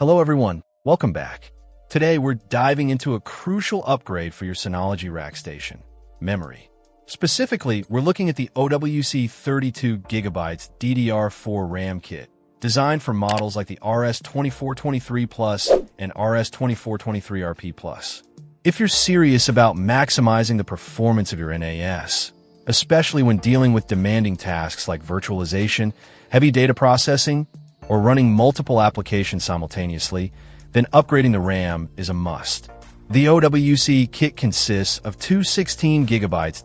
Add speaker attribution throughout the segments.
Speaker 1: Hello everyone, welcome back. Today we're diving into a crucial upgrade for your Synology rack station, memory. Specifically, we're looking at the OWC 32GB DDR4 RAM kit, designed for models like the RS2423 and RS2423RP. If you're serious about maximizing the performance of your NAS, especially when dealing with demanding tasks like virtualization, heavy data processing, or running multiple applications simultaneously, then upgrading the RAM is a must. The OWC kit consists of two 16GB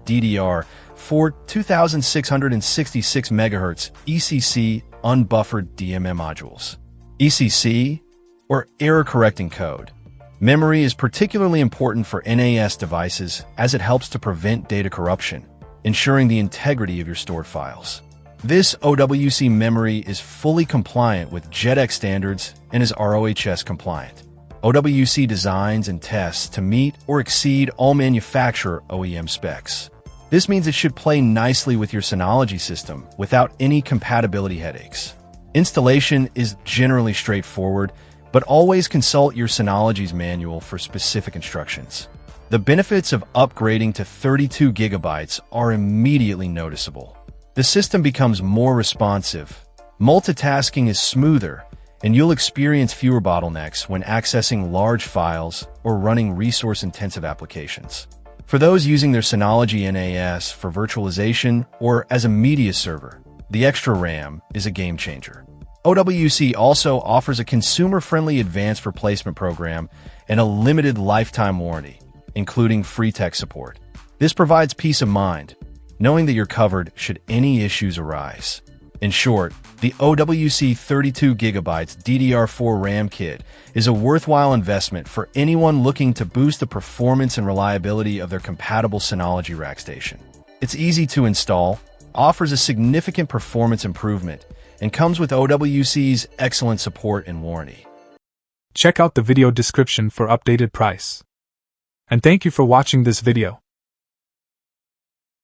Speaker 1: DDR4 2666 MHz ECC unbuffered DMM modules. ECC, or Error Correcting Code. Memory is particularly important for NAS devices as it helps to prevent data corruption, ensuring the integrity of your stored files. This OWC memory is fully compliant with JEDEC standards and is RoHS compliant. OWC designs and tests to meet or exceed all manufacturer OEM specs. This means it should play nicely with your Synology system without any compatibility headaches. Installation is generally straightforward, but always consult your Synology's manual for specific instructions. The benefits of upgrading to 32 GB are immediately noticeable. The system becomes more responsive, multitasking is smoother, and you'll experience fewer bottlenecks when accessing large files or running resource-intensive applications. For those using their Synology NAS for virtualization or as a media server, the extra RAM is a game changer. OWC also offers a consumer-friendly advanced replacement program and a limited lifetime warranty, including free tech support. This provides peace of mind, knowing that you're covered should any issues arise. In short, the OWC 32GB DDR4 RAM kit is a worthwhile investment for anyone looking to boost the performance and reliability of their compatible Synology rack station. It's easy to install, offers a significant performance improvement, and comes with OWC's excellent support and warranty.
Speaker 2: Check out the video description for updated price. And thank you for watching this video.